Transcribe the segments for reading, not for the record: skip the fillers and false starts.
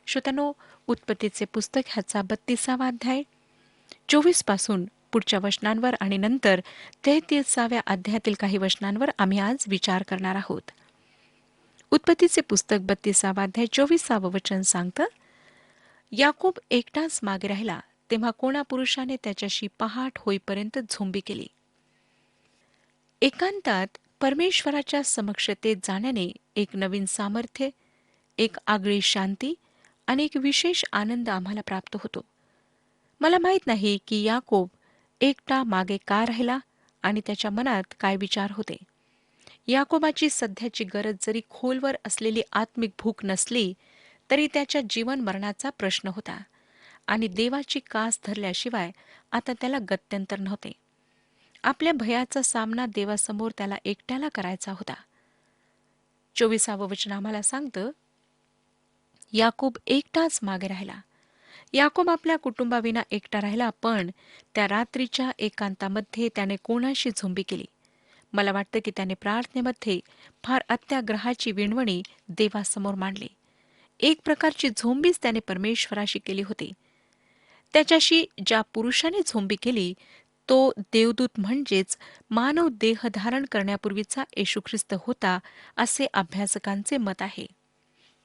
श्रोत्यानो, उत्पत्तीचे पुस्तक ह्याचा 32वा अध्याय 24 पासून पुढच्या वचनांवर आणि नंतर 33व्या अध्यायातील काही वचनांवर आम्ही आज विचार करणार आहोत. उत्पत्तीचे पुस्तक 32वा अध्याय 24वे वचन सांगतं, याकूब एकटाच मागे राहिला, तेव्हा कोणा पुरुषाने त्याच्याशी पहाट होईपर्यंत झोंबी केली. एकांतात परमेश्वराच्या समक्षतेत जाण्याने एक नवीन सामर्थ्य, एक आगळी शांती आणि एक विशेष आनंद आम्हाला प्राप्त होतो. मला माहीत नाही की याकोब एकटा मागे का राहिला आणि त्याच्या मनात काय विचार होते. याकोबाची सध्याची गरज जरी खोलवर असलेली आत्मिक भूक नसली तरी त्याच्या जीवन मरणाचा प्रश्न होता आणि देवाची कास धरल्याशिवाय आता त्याला गत्यंतर नव्हते. आपल्या भयाचा सामना देवासमोर त्याला एकट्याला करायचा होता. 24वे वचन आम्हाला सांगतं, याकूब एकटाच मागे राहिला. याकूब आपल्या कुटुंबाविना एकटा राहिला, पण त्या रात्रीच्या एकांतामध्ये त्याने कोणाशी झोंबी केली. मला वाटतं की त्याने प्रार्थनेमध्ये फार अत्याग्रहाची विणवणी देवासमोर मांडली. एक प्रकारची झोंबीच त्याने परमेश्वराशी केली होती. त्याच्याशी ज्या पुरुषाने झोंबी केली तो देवदूत म्हणजेच मानव देह धारण करण्यापूर्वीचा येशू ख्रिस्त होता, असे अभ्यासकांचे मत आहे.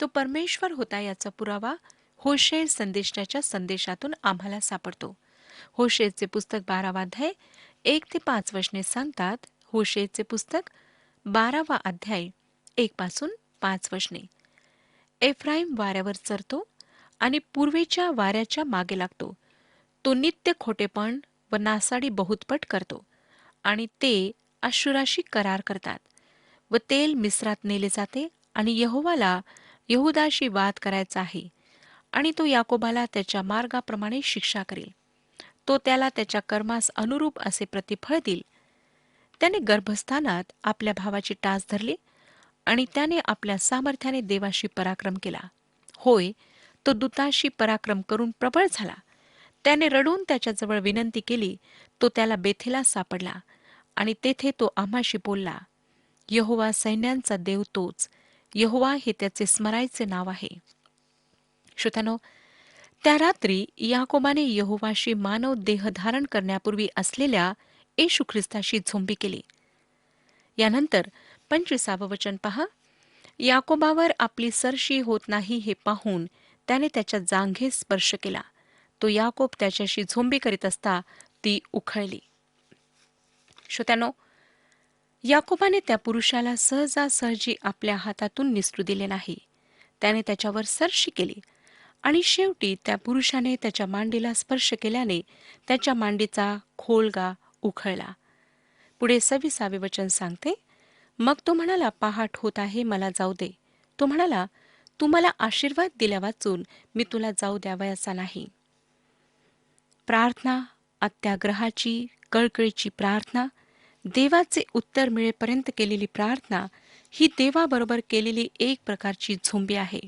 तो परमेश्वर होता याचा पुरावा होशे संदेशाच्या संदेशातून आम्हाला सापडतो. होशेचे पुस्तक 12वा अध्याय 1 ते 5 वचने सांगतात. होशेचे पुस्तक 12वा अध्याय 1 पासून 5 वचने. एफ्राईम वाऱ्यावर चरतो आणि पूर्वेच्या वाऱ्याच्या मागे लागतो. तो नित्य खोटेपण व नासाडी बहुतपट करतो आणि ते अश्शुराशी करार करतात व तेल मिस्रात नेले जाते आणि यहोवाला यहूदाशी वाद करायचा आहे आणि तो याकोबाला त्याच्या मार्गाप्रमाणे शिक्षा करेल. तो त्याला त्याच्या कर्मास अनुरूप असे प्रतिफळ देईल. त्याने गर्भस्थानात आपल्या भावाची टाच धरली आणि त्याने आपल्या सामर्थ्याने देवाशी पराक्रम केला. होय, तो दूताशी पराक्रम करून प्रबळ झाला. त्याने रडून त्याच्याजवळ विनंती केली. तो त्याला बेथेला सापडला आणि तेथे तो आम्हाशी बोलला. यहोवा सैन्यांचा देव तोच, यहोवा हे त्याचे स्मरायचे नाव आहे. श्रोत्यानो, त्या रात्री याकोबाने यहोवाशी मानव देह धारण करण्यापूर्वी असलेल्या येशू ख्रिस्ताशी झोंबी केली. यानंतर 25वे वचन पहा. याकोबावर आपली सरशी होत नाही हे पाहून त्याने त्याच्या जांघेस स्पर्श केला. तो याकोब त्याच्याशी झोंबी करीत असता ती उखळली. श्रोत्यानो, याकोबाने त्या पुरुषाला सहजासहजी आपल्या हातातून निसटू दिले नाही. त्याने त्याच्यावर सरशी केली आणि शेवटी त्या पुरुषाने त्याच्या मांडीला स्पर्श केल्याने त्याच्या मांडीचा खोलगा उखळला. पुढे 26वे वचन सांगते, मग तो म्हणाला, पहाट होत आहे, मला जाऊ दे. तो म्हणाला, तू मला आशीर्वाद दिल्या वाचून मी तुला जाऊ द्यावयाचा नाही. प्रार्थना, अत्याग्रहाची, कळकळीची प्रार्थना, देवाचे उत्तर मिळेपर्यंत केलेली प्रार्थना ही देवाबरोबर केलेली एक प्रकारची झोंबी आहे.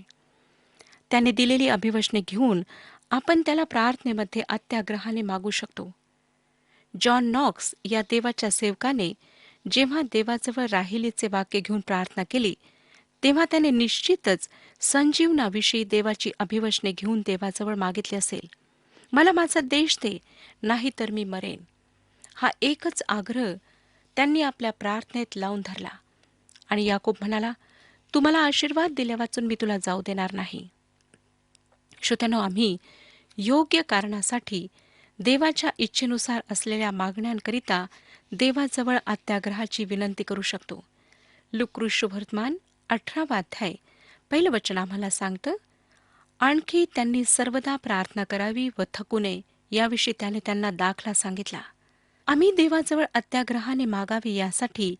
त्याने दिलेली अभिवचने घेऊन आपण त्याला प्रार्थनेमध्ये अत्याग्रहाने मागू शकतो. जॉन नॉक्स या देवाच्या सेवकाने जेव्हा देवाजवळ राहिलीचे वाक्य घेऊन प्रार्थना केली, तेव्हा त्याने निश्चितच संजीवनाविषयी देवाची अभिवचने घेऊन देवाजवळ मागितले असेल. मला माझा देश दे, नाही तर मी मरेन. हा एकच आग्रह त्यांनी आपल्या प्रार्थनेत लावून धरला आणि याकोब म्हणाला, तू मला आशीर्वाद दिल्या वाचून मी तुला जाऊ देणार नाही. श्रोत्यानो, आम्ही योग्य कारणासाठी देवाच्या इच्छेनुसार असलेल्या मागण्यांकरिता देवाजवळ अत्याग्रहाची विनंती करू शकतो. लूका शुभवर्तमान 18वा अध्याय 1 वचन आम्हाला सांगतं, आणखी त्यांनी सर्वदा प्रार्थना करावी व थकू नये याविषयी त्याने त्यांना दाखला सांगितला. आम्ही देवाजवळ अत्याग्रहाने मागावे यासाठी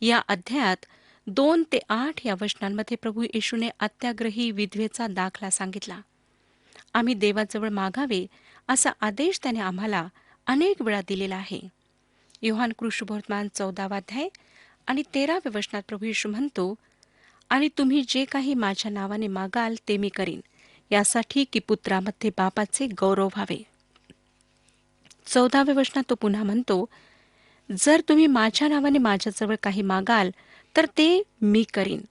या अध्यायात 2 ते 8 या वचनांमध्ये प्रभू येशूने अत्याग्रही विधवेचा दाखला सांगितला. आम्ही देवाजवळ मागावे असा आदेश त्याने आम्हाला अनेक वेळा दिलेला आहे. योहान शुभवर्तमान 14वा अध्याय आणि 13व्या वचनात प्रभू येशू म्हणतो, आणि तुम्ही जे काही माझ्या नावाने मागाल ते मी करीन, यासाठी की पुत्रामध्ये बापाचे गौरव व्हावे. 14व्या वचनात तो पुन्हा म्हणतो, जर तुम्ही माझ्या नावाने माझ्याजवळ काही मागाल तर ते मी करीन.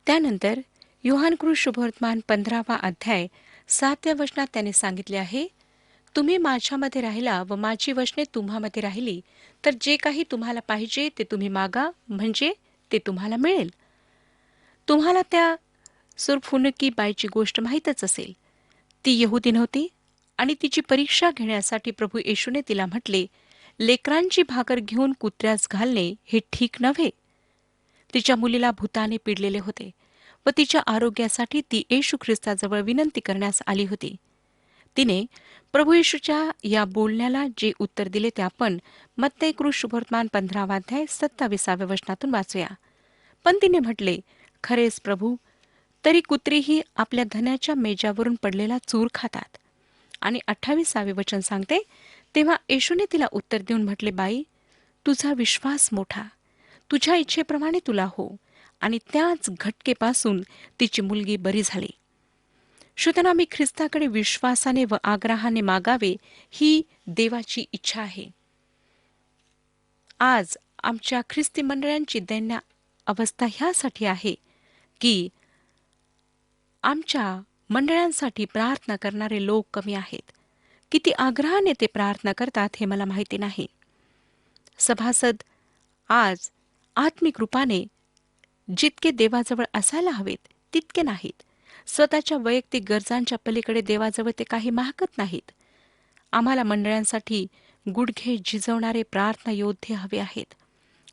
त्यानंतर योहान शुभवर्तमान 15वा अध्याय 7व्या वचनात त्याने सांगितले आहे, तुम्ही माझ्यामध्ये राहिला व माझी वचने तुम्हामध्ये राहिली, तर जे काही तुम्हाला पाहिजे ते तुम्ही मागा, म्हणजे ते तुम्हाला मिळेल. तुम्हाला त्या सुरफुनकी बाईची गोष्ट माहीतच असेल. ती यहुदी नव्हती आणि तिची परीक्षा घेण्यासाठी प्रभू येशूने तिला म्हटले, लेकरांची भाकर घेऊन कुत्र्यास घालणे हे ठीक नव्हे. तिच्या मुलीला भूताने पिडलेले होते व तिच्या आरोग्यासाठी ती येशू ख्रिस्ताजवळ विनंती करण्यास आली होती. तिने प्रभू येशूच्या या बोलण्याला जे उत्तर दिले ते आपण मत्तई शुभवर्तमान 15 अध्याय 27व्या वचनातून वाचूया. पण तिने म्हटले, खरेच प्रभू, तरी कुत्रीही आपल्या धन्याच्या मेजावरून पडलेला चूर खातात. आणि 28वे वचन सांगते, तेव्हा येशूने तिला उत्तर देऊन म्हटले, बाई, तुझा विश्वास मोठा, तुझ्या इच्छेप्रमाणे तुला हो. आणि त्याच घटकेपासून तिची मुलगी बरी झाली. श्रोत्यांनो, आम्ही ख्रिस्ताकडे विश्वासाने व आग्रहाने मागावे ही देवाची इच्छा आहे. आज आमच्या ख्रिस्ती मंडळांची दैन्य अवस्था ह्यासाठी आहे की आमच्या मंडळांसाठी प्रार्थना करणारे लोक कमी आहेत. किती आग्रहाने ते प्रार्थना करतात हे मला माहिती नाही. सभासद आज आत्मिक रूपाने जितके देवाजवळ असायला हवेत तितके नाहीत. स्वतःच्या वैयक्तिक गरजांच्या पलीकडे देवाजवळ ते काही मागत नाहीत. आम्हाला मंडळांसाठी गुडघे झिजवणारे प्रार्थना योद्धे हवे आहेत,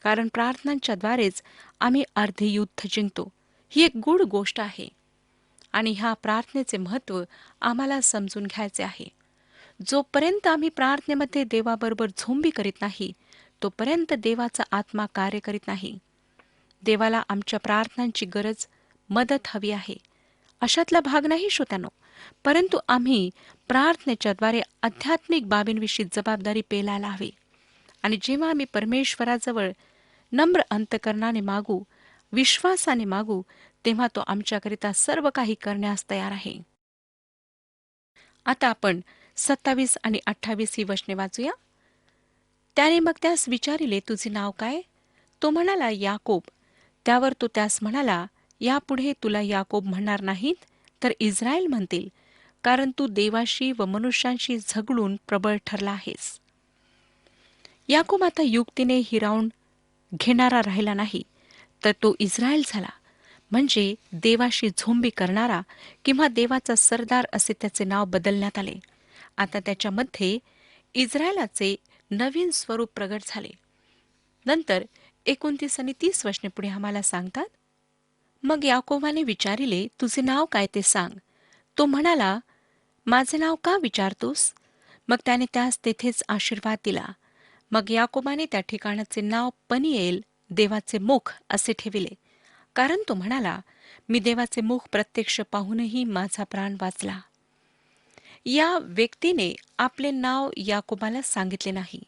कारण प्रार्थनांच्याद्वारेच आम्ही अर्धे युद्ध जिंकतो. ही एक गूढ गोष्ट आहे आणि ह्या प्रार्थनेचे महत्त्व आम्हाला समजून घ्यायचे आहे. जोपर्यंत आम्ही प्रार्थनेमध्ये देवाबरोबर झोंबी करीत नाही, तोपर्यंत देवाचा आत्मा कार्य करीत नाही. देवाला आमच्या प्रार्थनांची गरज, मदत हवी आहे, अशातला भाग नाही श्रोत्यांनो. परंतु आम्ही प्रार्थनेच्याद्वारे आध्यात्मिक बाबींविषयी जबाबदारी पेलायला हवी. आणि जेव्हा आम्ही परमेश्वराजवळ नम्र अंतकरणाने मागू, विश्वासाने मागू, तेव्हा तो आमच्याकरिता सर्व काही करण्यास तयार आहे. आता आपण 27 आणि 28 ही वचने वाचूया. त्याने मग त्यास विचारिले, तुझे नाव काय? तो म्हणाला, याकोब. त्यावर तो त्यास म्हणाला, यापुढे तुला याकोब म्हणणार नाहीत, तर इस्रायल म्हणतील, कारण तू देवाशी व मनुष्यांशी झगडून प्रबळ ठरला आहेस. याकोब आता युक्तीने हिरावून घेणारा राहिला नाही, तर तो इस्रायल झाला, म्हणजे देवाशी झोंबी करणारा किंवा देवाचा सरदार असे त्याचे नाव बदलण्यात आले. आता त्याच्यामध्ये इस्रायलाचे नवीन स्वरूप प्रगट झाले. नंतर 29 आणि 30 वचने पुढे आम्हाला सांगतात, मग याकोबाने विचारिले, तुझे नाव काय ते सांग. तो म्हणाला, माझे नाव का विचारतोस? मग त्याने त्यास तेथेच आशीर्वाद दिला. मग याकोबाने त्या ठिकाणाचे नाव पनिएल, देवाचे मुख, असे ठेविले, कारण तो म्हणाला, मी देवाचे मुख प्रत्यक्ष पाहूनही माझा प्राण वाचला. या व्यक्तीने आपले नाव याकोबाला सांगितले नाही,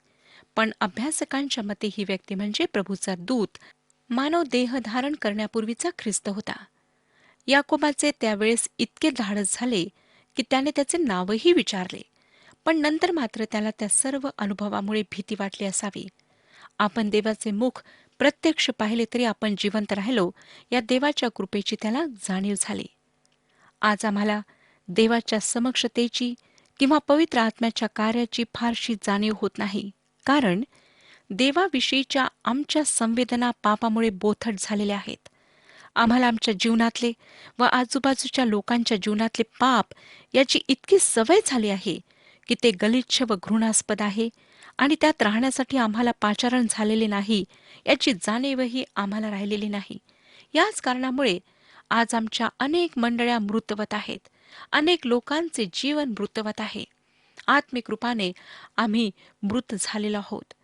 पण अभ्यासकांच्या मते ही व्यक्ती म्हणजे प्रभूचा दूत, मानव देह धारण करण्यापूर्वीचा ख्रिस्त होता. याकोबाचे त्यावेळेस इतके धाडस झाले की त्याने त्याचे नावही विचारले, पण नंतर मात्र त्याला त्या सर्व अनुभवामुळे भीती वाटली असावी. आपण देवाचे मुख प्रत्यक्ष पाहिले तरी आपण जिवंत राहिलो, या देवाच्या कृपेची त्याला जाणीव झाली. आज आम्हाला देवाच्या समक्षतेची किंवा पवित्र आत्म्याच्या कार्याची फारशी जाणीव होत नाही, कारण देवाविषयीच्या आमच्या संवेदना पापामुळे बोथट झालेल्या आहेत. आम्हाला आमच्या जीवनातले व आजूबाजूच्या लोकांच्या जीवनातले पाप याची इतकी सवय झाली आहे की ते गलिच्छ व घृणास्पद आहे आणि त्यात राहण्यासाठी आम्हाला पाचारण झालेले नाही याची जाणीवही आम्हाला राहिलेली नाही. याच कारणामुळे आज आमच्या अनेक मंडळ्या मृतवत आहेत. अनेक लोकांचे जीवन मृतवत आहे. आत्मिक रूपाने आम्ही मृत झालेलो आहोत.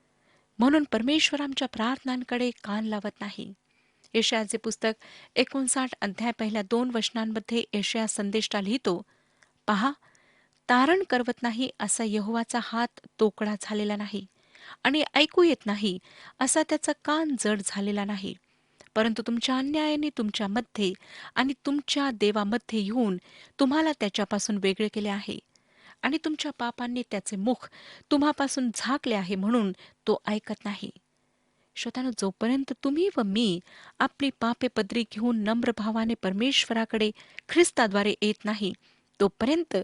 म्हणून परमेश्वर आमच्या प्रार्थनांकडे कान लावत नाही. यशायाचे पुस्तक 59 अध्याय पहिल्या 2 वचनांमध्ये यशाया संदेष्टा लिहितो, पहा, तारण करवत नाही असा यहोवाचा हात तोकडा झालेला नाही आणि ऐकू येत नाही असा त्याचा कान जड झालेला नाही. परंतु तुमच्या अन्यायाने तुमच्यामध्ये आणि तुमच्या देवामध्ये येऊन तुम्हाला त्याच्यापासून वेगळे केले आहे आणि तुमच्या पापांनी त्याचे मुख तुम्हापासून झाकले आहे, म्हणून तो ऐकत नाही. श्रोत्यानो, जोपर्यंत तुम्ही व मी आपली पापे पदरी घेऊन नम्र भावाने परमेश्वराकडे ख्रिस्ताद्वारे येत नाही, तोपर्यंत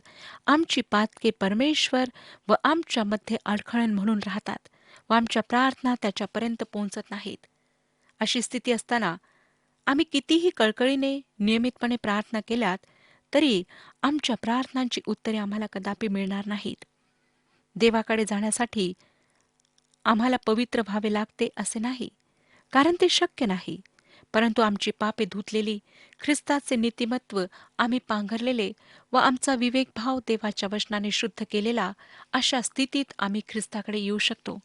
आमची पातके परमेश्वर व आमच्यामध्ये अडखळण म्हणून राहतात व आमच्या प्रार्थना त्याच्यापर्यंत पोहोचत नाहीत. अशी स्थिती असताना आम्ही कितीही कळकळीने नियमितपणे प्रार्थना केल्यात तरी आमच्या प्रार्थनांची उत्तरे आम्हाला कदापि मिळणार नाहीत. देवाकडे जाण्यासाठी आम्हाला पवित्र व्हावे लागते असे नाही, कारण ते शक्य नाही. परंतु आमची पापे धुतलेली, ख्रिस्ताचे नीतिमत्व आम्ही पांघरलेले व आमचा विवेकभाव देवाच्या वचनाने शुद्ध केलेला, अशा स्थितीत आम्ही ख्रिस्ताकडे येऊ शकतो.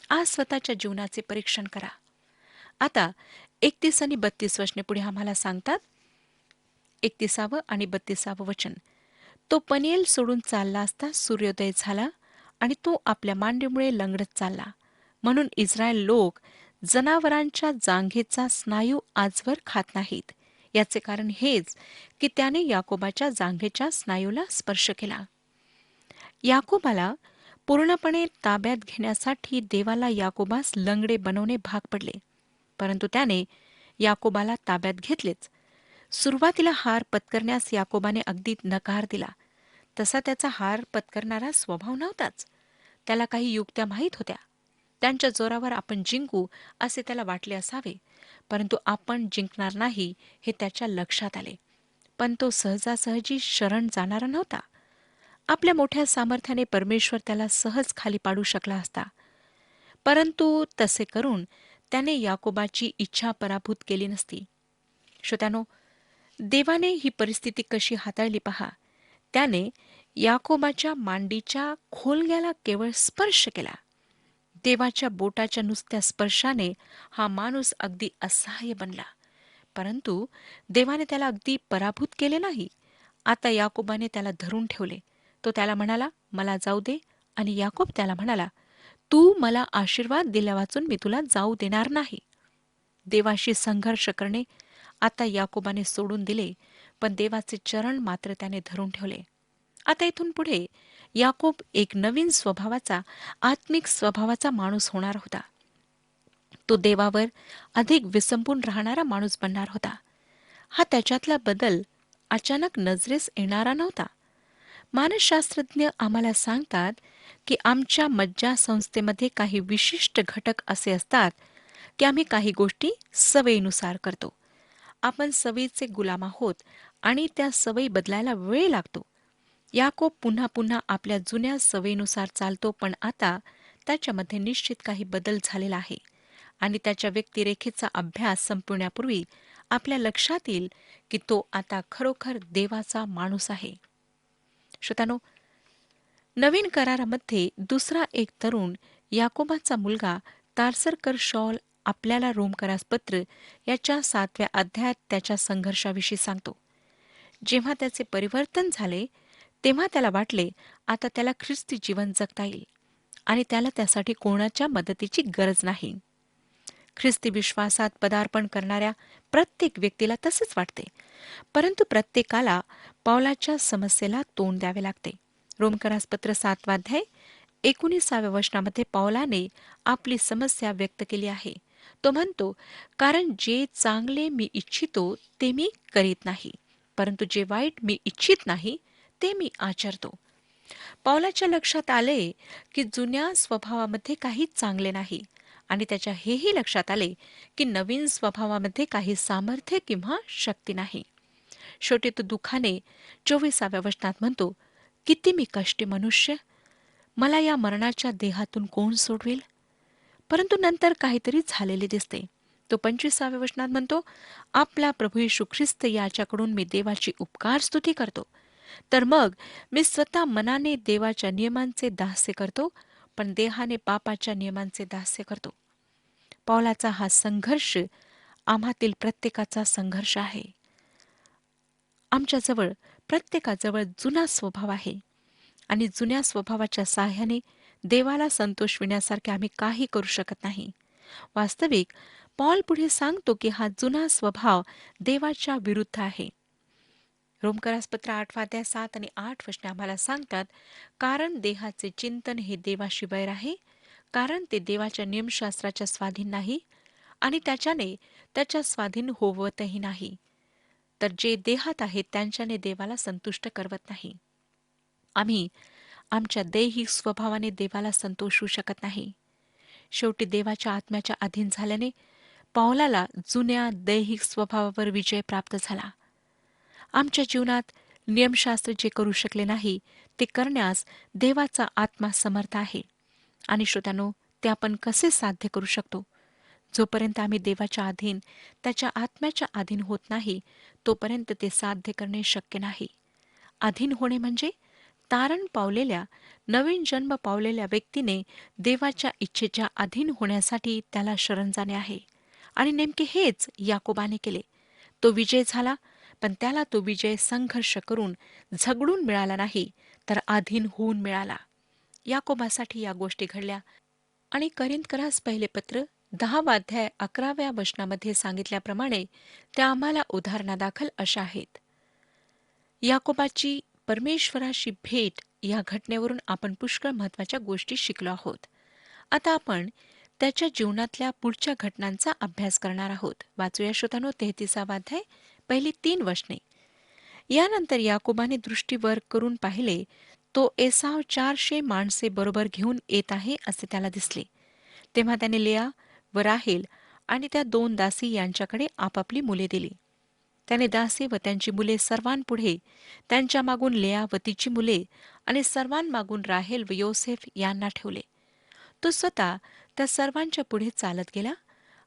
आज स्वतःच्या जीवनाचे परीक्षण करा. आता 31 आणि 32 वचने पुढे आम्हाला सांगतात. 31 आणि 32 वचन. तो पनिएल सोडून चालला असता सूर्योदय झाला आणि तो आपल्या मांडीमुळे लंगडत चालला. म्हणून इस्रायल लोक जनावरांच्या जांघेचा स्नायू आजवर खात नाहीत. याचे कारण हेच की त्याने याकोबाच्या जांघेच्या स्नायूला स्पर्श केला. याकोबाला पूर्णपणे ताब्यात घेण्यासाठी देवाला याकोबास लंगडे बनवणे भाग पडले. परंतु त्याने याकोबाला ताब्यात घेतलेच. सुरुवातीला हार पत्करण्यास याकोबाने अगदी नकार दिला. तसा त्याचा हार पत्करणारा स्वभाव नव्हताच. त्याला काही युक्त्या माहीत होत्या. त्यांच्या जोरावर आपण जिंकू असे त्याला वाटले असावे, परंतु आपण जिंकणार नाही हे त्याच्या लक्षात आले. पण तो सहजासहजी शरण जाणारा नव्हता. आपल्या मोठ्या सामर्थ्याने परमेश्वर त्याला सहज खाली पाडू शकला असता, परंतु तसे करून त्याने याकोबाची इच्छा पराभूत केली नसती. श्रोत्यानो, देवाने ही परिस्थिती कशी हाताळली पहा. त्याने याकोबाच्या मांडीच्या खोलग्याला केवळ स्पर्श केला. देवाच्या बोटाच्या नुसत्या स्पर्शाने हा माणूस अगदी असहाय्य बनला. परंतु देवाने त्याला अगदी पराभूत केले नाही. आता याकोबाने त्याला धरून ठेवले. तो त्याला म्हणाला, मला जाऊ दे. आणि याकोब त्याला म्हणाला, तू मला आशीर्वाद दिल्यावाचून मी तुला जाऊ देणार नाही. देवाशी संघर्ष करणे आता याकोबाने सोडून दिले, पण देवाचे चरण मात्र त्याने धरून ठेवले. आता इथून पुढे याकोब एक नवीन स्वभावाचा, आत्मिक स्वभावाचा माणूस होणार होता. तो देवावर अधिक विसंबून राहणारा माणूस बनणार होता. हा त्याच्यातला बदल अचानक नजरेस येणारा नव्हता. मानसशास्त्रज्ञ आम्हाला सांगतात की आमच्या मज्जासंस्थेमध्ये काही विशिष्ट घटक असे असतात की आम्ही काही गोष्टी सवयीनुसार करतो. आपण सवयीचे गुलाम आहोत आणि त्या सवयी बदलायला वेळ लागतो. याकोब पुन्हा पुन्हा आपल्या जुन्या सवयीनुसार चालतो, पण आता त्याच्यामध्ये निश्चित काही बदल झालेला आहे आणि त्याच्या व्यक्तिरेखेचा अभ्यास संपवण्यापूर्वी आपल्या लक्षात येईल की तो आता खरोखर देवाचा माणूस आहे. श्रोत्यानो, नवीन करारामध्ये दुसरा एक तरुण याकोबाचा मुलगा तारसरकर शॉल आपल्याला रोमकरास पत्र याच्या 7व्या अध्यायात त्याच्या संघर्षाविषयी सांगतो. जेव्हा त्याचे परिवर्तन झाले तेव्हा त्याला वाटले आता त्याला ख्रिस्ती जीवन जगता येईल आणि त्याला त्यासाठी कोणाच्या मदतीची गरज नाही. ख्रिस्ती विश्वासात पदार्पण करणाऱ्या प्रत्येक व्यक्तीला तसेच वाटते, परंतु प्रत्येकाला पावलाच्या समस्येला तोंड द्यावे लागते. रोमकरास पत्र 7वा अध्याय 19व्या वचनामध्ये पावलाने आपली समस्या व्यक्त केली आहे. तो म्हणतो, कारण जे चांगले मी इच्छितो ते मी करीत नाही, परंतु जे वाईट मी इच्छित नाही ते मी आचरतो. पावलाच्या लक्षात आले की जुन्या स्वभावामध्ये काही चांगले नाही आणि त्याच्या हेही लक्षात आले की नवीन स्वभावामध्ये काही सामर्थ्य किंवा शक्ती नाही. शेवटी तो दुःखाने 24व्या वचनात म्हणतो, किती मी कष्टी मनुष्य, मला या मरणाच्या देहातून कोण सोडवेल. परंतु नंतर काहीतरी झालेले दिसते. तो 25व्या वचनात म्हणतो, आपला प्रभू येशू ख्रिस्त याच्याकडून मी देवाची उपकार स्तुती करतो. तर मग मी स्वतः मनाने देवाच्या नियमांचे दास्य करतो, पण देहाने पापाच्या नियमांचे दास्य करतो. पावलाचा हा संघर्ष आम्हातील प्रत्येकाचा संघर्ष आहे. आमच्याजवळ प्रत्येकाजवळ जुना स्वभाव आहे आणि जुन्या स्वभावाच्या साह्याने देवाला संतोषविण्यासारखे आम्ही काही करू शकत नाही. वास्तविक पॉल पुढे सांगतो की हा जुना स्वभाव देवाच्या विरुद्ध आहे. रोमकरास पत्र 8वा अध्याय 7 आणि 8 वचने आम्हाला सांगतात, कारण देहाचे चिंतन हे देवाशी वैर आहे, कारण ते देवाच्या नियमशास्त्राच्या स्वाधीन नाही आणि त्याच्याने त्याच्या स्वाधीन होवतही नाही. तर जे देहात आहेत त्यांच्याने देवाला संतुष्ट करवत नाही. आम्ही आमच्या दैहिक स्वभावाने देवाला संतोषवू शकत नाही. शेवटी देवाच्या आत्म्याच्या अधीन झाल्याने पौलाला जुन्या दैहिक स्वभावावर विजय प्राप्त झाला. आमच्या जीवनात नियमशास्त्र जे करू शकले नाही ते करण्यास देवाचा आत्मा समर्थ आहे. आणि श्रोत्यानो, ते आपण कसे साध्य करू शकतो? जोपर्यंत आम्ही देवाच्या अधीन, त्याच्या आत्म्याच्या अधीन होत नाही, तोपर्यंत ते साध्य करणे शक्य नाही. अधीन होणे म्हणजे तारण पावलेल्या, नवीन जन्म पावलेल्या व्यक्तीने देवाच्या इच्छेच्या अधीन होण्यासाठी त्याला शरण जाणे आहे. आणि नेमके हेच याकोबाने केले. तो विजय झाला, पण त्याला तो विजय संघर्ष करून, झगडून मिळाला नाही, तर अधीन होऊन मिळाला. याकोबासाठी या गोष्टी घडल्या. आणि करिंथकरास पहिले पत्र 10 अध्याय 11 वचनामध्ये सांगितल्याप्रमाणे त्या आम्हाला उदाहरणादाखल अशा आहेत. याकोबाची परमेश्वराशी भेट या घटनेवरून आपण पुष्कळ महत्वाच्या गोष्टी शिकलो आहोत. आता आपण त्याच्या जीवनातल्या पुढच्या घटनांचा अभ्यास करणार आहोत. वाचूया श्रोतांनो 33 अध्याय पहिली 3 वचने. यानंतर याकोबाने दृष्टी वर करून पाहिले, तो एसाव 400 माणसे बरोबर घेऊन येत आहे असे त्याला दिसले. तेव्हा त्याने लेया व राहेल आणि त्या 2 दासी यांच्याकडे आपापली मुले दिली. त्याने दासी व त्यांची मुले सर्वांपुढे, त्यांच्या मागून लेया व तिची मुले आणि सर्वांमागून राहेल व योसेफ यांना ठेवले. तो स्वतः त्या सर्वांच्या पुढे चालत गेला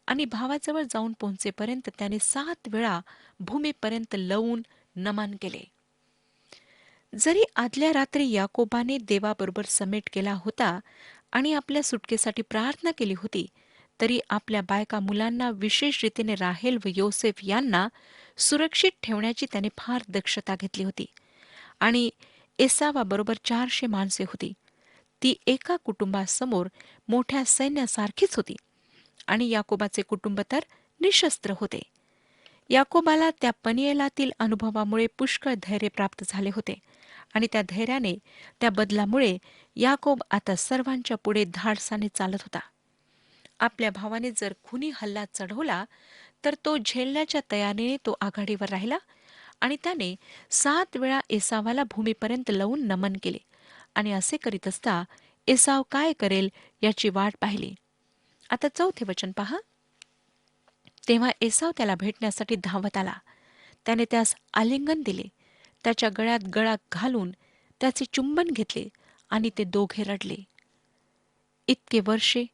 आणि भावाजवळ जाऊन पोहोचेपर्यंत त्याने 7 वेळा भूमीपर्यंत लवून नमन केले. जरी आदल्या रात्री याकोबाने देवाबरोबर समेट केला होता आणि आपल्या सुटकेसाठी प्रार्थना केली होती, तरी आपल्या बायका मुलांना, विशेष रीतीने राहेल व योसेफ यांना सुरक्षित ठेवण्याची त्याने फार दक्षता घेतली होती. आणि एसावाबरोबर 400 माणसे होती. ती एका कुटुंबासमोर मोठ्या सैन्यासारखीच होती. आणि याकोबाचे कुटुंब तर निशस्त्र होते. याकोबाला त्या पनिएलातील अनुभवामुळे पुष्कळ धैर्य प्राप्त झाले होते आणि त्या धैर्याने, त्या बदलामुळे याकोब आता सर्वांच्या पुढे धाडसाने चालत होता. आपल्या भावाने जर खुनी हल्ला चढवला तर तो झेलण्याच्या तयारीने तो आघाडीवर राहिला आणि त्याने 7 वेळा एसावाला भूमीपर्यंत लावून नमन केले. आणि असे करीत असता एसाव काय करेल याची वाट पाहिली. आता 4 वचन पहा. तेव्हा एसाव त्याला भेटण्यासाठी धावत आला. त्याने त्यास आलिंगन दिले, त्याच्या गळ्यात गळा घालून त्याचे चुंबन घेतले आणि ते दोघे रडले. इतके वर्षे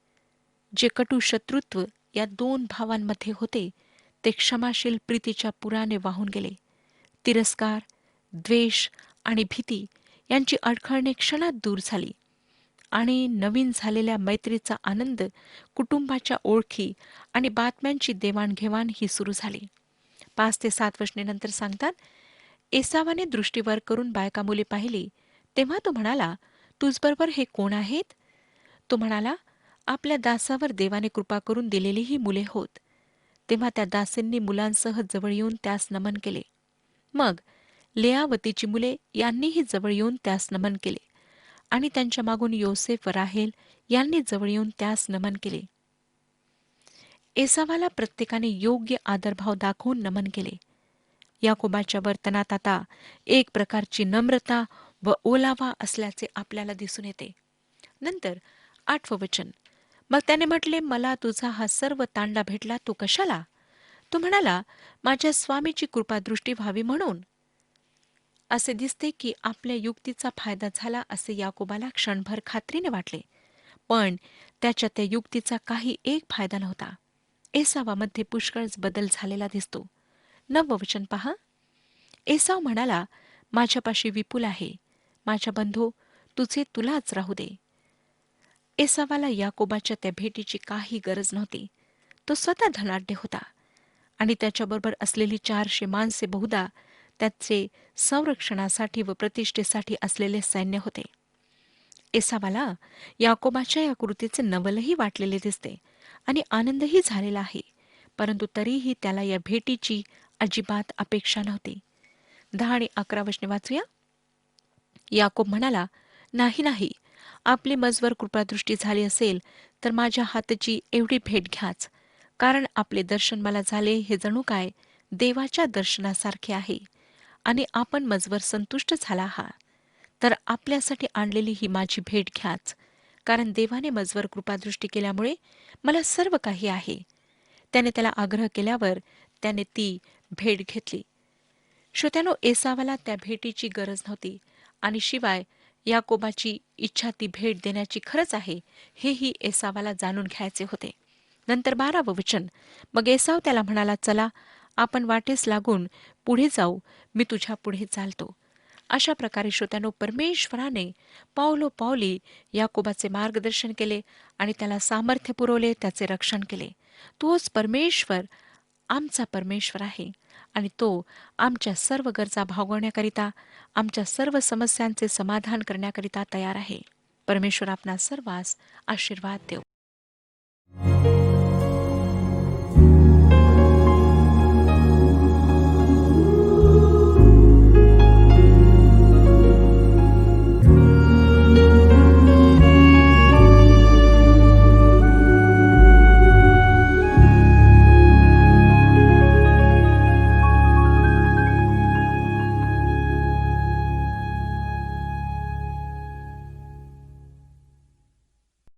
जे कटू शत्रुत्व या 2 भावांमध्ये होते, ते क्षमाशील प्रीतीच्या पुराने वाहून गेले. तिरस्कार, द्वेष आणि भीती यांची अडखळणे क्षणात दूर झाली आणि नवीन झालेल्या मैत्रीचा आनंद, कुटुंबाच्या ओळखी आणि बातम्यांची देवाणघेवाण ही सुरू झाली. 5 ते 7 वचनेनंतर सांगतात, एसावाने दृष्टीवर करून बायका मुली पाहिली. तेव्हा तो म्हणाला, तुझबरोबर हे कोण आहेत? तो म्हणाला, आपल्या दासावर देवाने कृपा करून दिलेली ही मुले होत. तेव्हा त्या दासींनी मुलांसह जवळ येऊन त्यास नमन केले. मग लेया व तिची मुले यांनीही जवळ येऊन त्यास नमन केले आणि त्यांच्या मागून योसेफ व राहेल यांनी जवळ येऊन त्यास नमन केले. एसावाला प्रत्येकाने योग्य आदरभाव दाखवून नमन केले. याकोबाच्या वर्तनात आता एक प्रकारची नम्रता व ओलावा असल्याचे आपल्याला दिसून येते. नंतर 8 वचन. मग त्याने म्हटले, मला तुझा हा सर्व तांडा भेटला तो कशाला? तो म्हणाला, माझ्या स्वामीची कृपादृष्टी व्हावी म्हणून. असे दिसते की आपल्या युक्तीचा फायदा झाला असे याकोबाला क्षणभर खात्रीने वाटले, पण त्याच्या त्या युक्तीचा काही एक फायदा नव्हता. एसावामध्ये पुष्कळच बदल झालेला दिसतो. 9 वचन पहा. एसाव म्हणाला, माझ्यापाशी विपुल आहे, माझ्या बंधू तुझे तुलाच राहू दे. एसावाला याकोबाच्या त्या भेटीची काही गरज नव्हती. तो स्वतः धनाढ्य होता आणि त्याच्याबरोबर असलेली 400 माणसे बहुधा त्याचे संरक्षणासाठी व प्रतिष्ठेसाठी असलेले सैन्य होते. एसावाला याकोबाच्या या कृतीचे नवलही वाटलेले दिसते आणि आनंदही झालेला आहे, परंतु तरीही त्याला या भेटीची अजिबात अपेक्षा नव्हती. 10 आणि 11 वचने वाचूया. याकोब म्हणाला, नाही नाही, आपली मजवर कृपादृष्टी झाली असेल तर माझ्या हातची एवढी भेट घ्याच, कारण आपले दर्शन मला झाले हे जणू काय देवाच्या दर्शनासारखे आहे आणि आपण मजवर संतुष्ट झाला आहात, तर आपल्यासाठी आणलेली ही माझी भेट घ्याच, कारण देवाने मजवर कृपादृष्टी केल्यामुळे मला सर्व काही आहे. त्याने त्याला आग्रह केल्यावर त्याने ती भेट घेतली. श्रोत्यानो, एसावाला त्या भेटीची गरज नव्हती आणि शिवाय याकोबाची इच्छा ती भेट देण्याची खरंच आहे, हेही एसावाला जाणून घ्यायचे होते. नंतर 12वे वचन, मग एसाव त्याला म्हणाला, चला आपण वाटेस लागून पुढे जाऊ, मी तुझ्या पुढे चालतो. अशा प्रकारे श्रोत्यानो, परमेश्वराने पावलोपावली याकोबाचे मार्गदर्शन केले आणि त्याला सामर्थ्य पुरवले, त्याचे रक्षण केले. तोच परमेश्वर आमचा परमेश्वर आहे आणि तो आमच्या सर्व गरजा भागवण्याकरिता, आमच्या सर्व समस्यांचे समाधान करण्याकरिता तयार आहे. परमेश्वर आपणा सर्वांस आशीर्वाद देव.